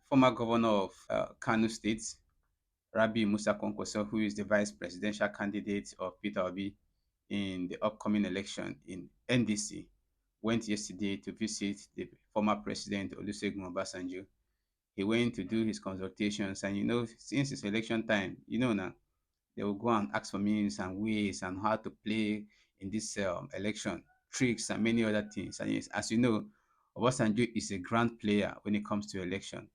former governor of Kano State, Rabi Musa Kwankwaso, who is the vice presidential candidate of Peter Obi in the upcoming election in NDC, went yesterday to visit the former president Olusegun Obasanjo. He went to do his consultations, and since it's election time, now they will go and ask for means and ways and how to play in this election, tricks and many other things. And yes, as you know, Obasanjo is a grand player when it comes to election.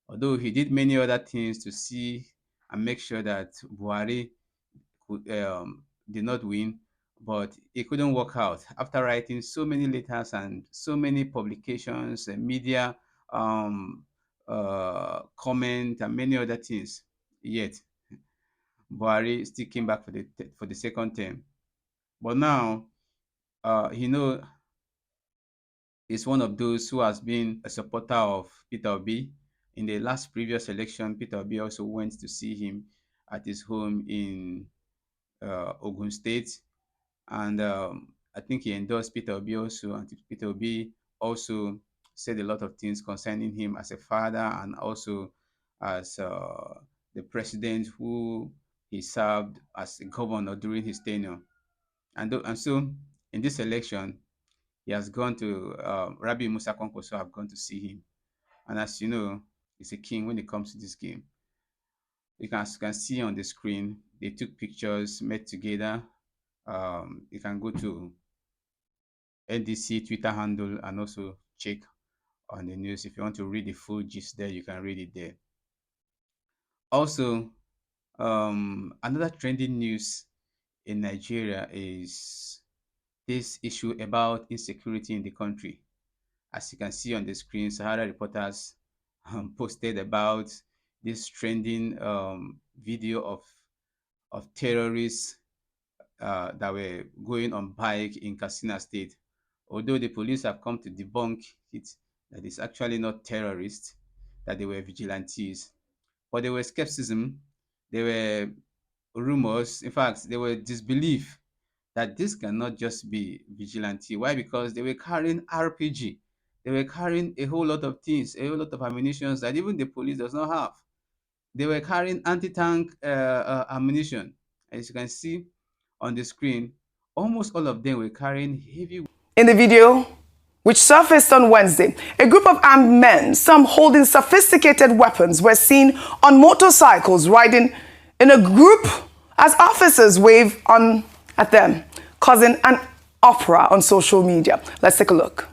Although he did many other things to see and make sure that Buhari did not win, but it couldn't work out after writing so many letters and so many publications and media um, comment and many other things. Yet Buhari still came back for the second term. But now, you know, he's one of those who has been a supporter of Peter Obi. In the last previous election, Peter Obi also went to see him at his home in Ogun State, and I think he endorsed Peter Obi also, and Peter Obi also said a lot of things concerning him as a father and also as the president who he served as a governor during his tenure. And so in this election, he has gone to Rabbi Musa Kwankwaso have gone to see him. And as you know, he's a king when it comes to this game. As you can see on the screen, they took pictures, met together. You can go to NDC Twitter handle and also check on the news. If you want to read the full gist there, you can read it there. Also, another trending news in Nigeria is this issue about insecurity in the country. As you can see on the screen, Sahara reporters posted about this trending video of terrorists that were going on bike in Katsina State. Although the police have come to debunk it, that it's actually not terrorists, that they were vigilantes. But there were skepticism, there were rumors, in fact, there were disbelief that this cannot just be vigilante. Why? Because they were carrying RPG. They were carrying a whole lot of things, a whole lot of ammunition that even the police does not have. They were carrying anti-tank ammunition. As you can see on the screen, almost all of them were carrying heavy. In the video, which surfaced on Wednesday, a group of armed men, some holding sophisticated weapons, were seen on motorcycles riding in a group as officers wave at them, causing an uproar on social media. Let's take a look.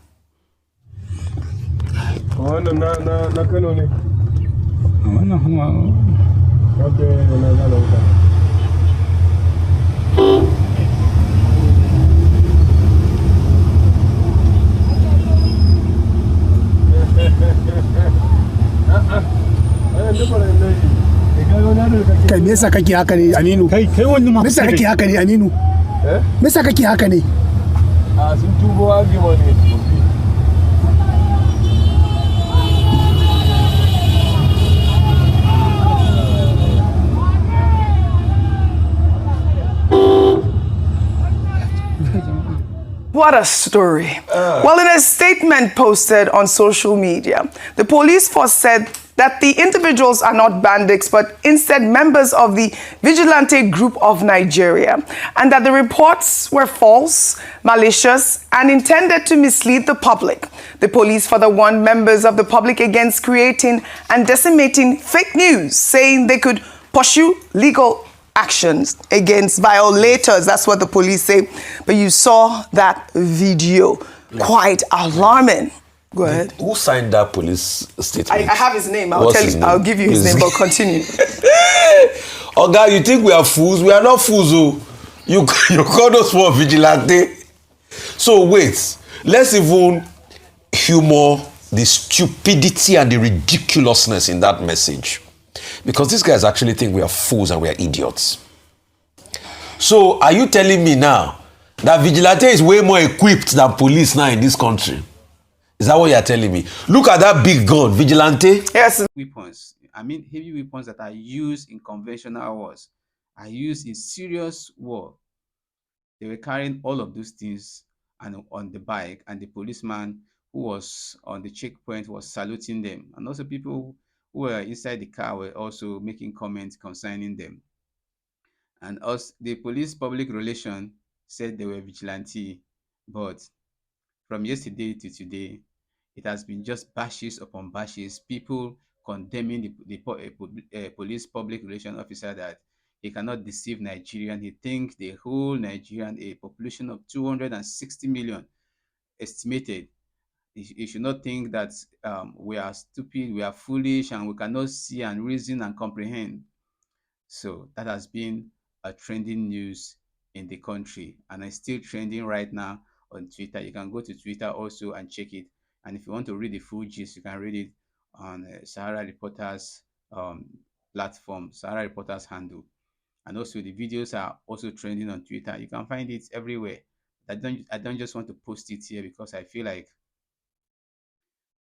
Kai me yasa kake haka ne Aminu? Kai wannan ma. Me yasa kake haka ne Aminu? Me yasa kake haka ne? A sun tubo agima ne. What a story. Well, in a statement posted on social media, the police force said that the individuals are not bandits, but instead members of the vigilante group of Nigeria, and that the reports were false, malicious, and intended to mislead the public. The police further warned members of the public against creating and disseminating fake news, saying they could pursue legal actions against violators. That's what the police say. But you saw that video. Quite alarming. Go ahead. Who signed that police statement? I have his name. I'll give you his name, but continue. Oh, God, you think we are fools? We are not fools. Oh. You call us for vigilante. So wait, let's even humor the stupidity and the ridiculousness in that message. Because these guys actually think we are fools and we are idiots. So are you telling me now that vigilante is way more equipped than police now in this country? Is that what you are telling me? Look at that big gun, vigilante. Yes. Weapons. I mean, heavy weapons that are used in conventional wars, are used in serious war. They were carrying all of those things and on the bike, and the policeman who was on the checkpoint was saluting them. And also people who were inside the car were also making comments concerning them. And us, the police public relation said they were vigilante, but from yesterday to today, it has been just bashes upon bashes, people condemning police public relation officer that he cannot deceive Nigerian. He thinks the whole Nigerian, a population of 260 million estimated. He should not think that we are stupid, we are foolish, and we cannot see and reason and comprehend. So that has been a trending news in the country, and it's still trending right now on Twitter. You can go to Twitter also and check it. And if you want to read the full gist, you can read it on Sahara Reporters platform, Sahara Reporters handle. And also the videos are also trending on Twitter. You can find it everywhere. I don't just want to post it here because I feel like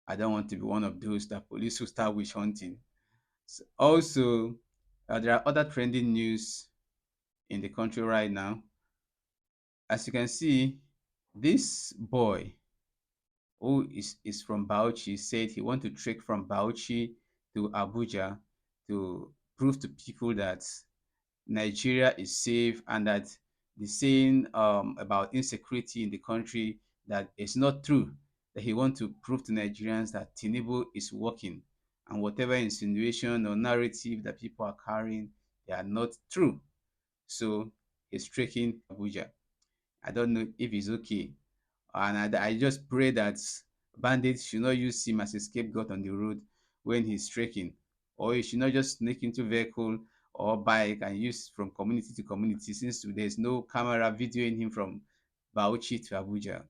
I don't want to be one of those that police will start witch hunting. Also, there are other trending news in the country right now. As you can see, this boy who is from Bauchi said he want to trek from Bauchi to Abuja to prove to people that Nigeria is safe and that the saying about insecurity in the country that is not true. That he want to prove to Nigerians that Tinubu is working and whatever insinuation or narrative that people are carrying, they are not true. So he's trekking Abuja. I don't know if he's okay. And I just pray that bandits should not use him as a scapegoat on the road when he's trekking. Or he should not just sneak into vehicle or bike and use from community to community since there's no camera videoing him from Bauchi to Abuja.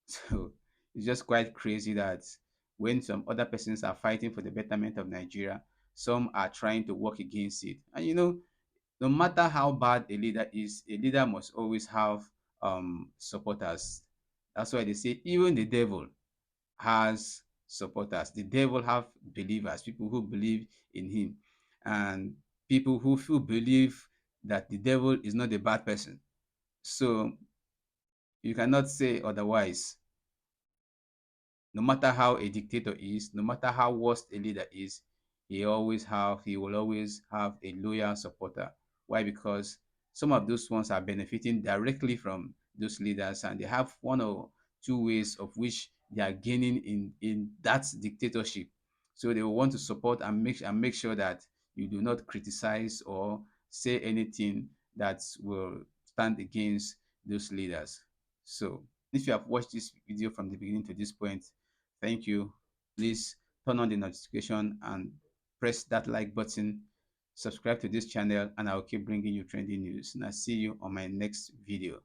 So it's just quite crazy that when some other persons are fighting for the betterment of Nigeria, some are trying to work against it. And no matter how bad a leader is, a leader must always have supporters. That's why they say even the devil has supporters. The devil have believers, people who believe in him, and people who believe that the devil is not a bad person. So you cannot say otherwise. No matter how a dictator is, no matter how worst a leader is, he will always have a loyal supporter. Why? Because some of those ones are benefiting directly from those leaders, and they have one or two ways of which they are gaining in that dictatorship. So they will want to support and make sure that you do not criticize or say anything that will stand against those leaders. So if you have watched this video from the beginning to this point, thank you. Please turn on the notification and press that like button. Subscribe to this channel, and I'll keep bringing you trending news. And I'll see you on my next video.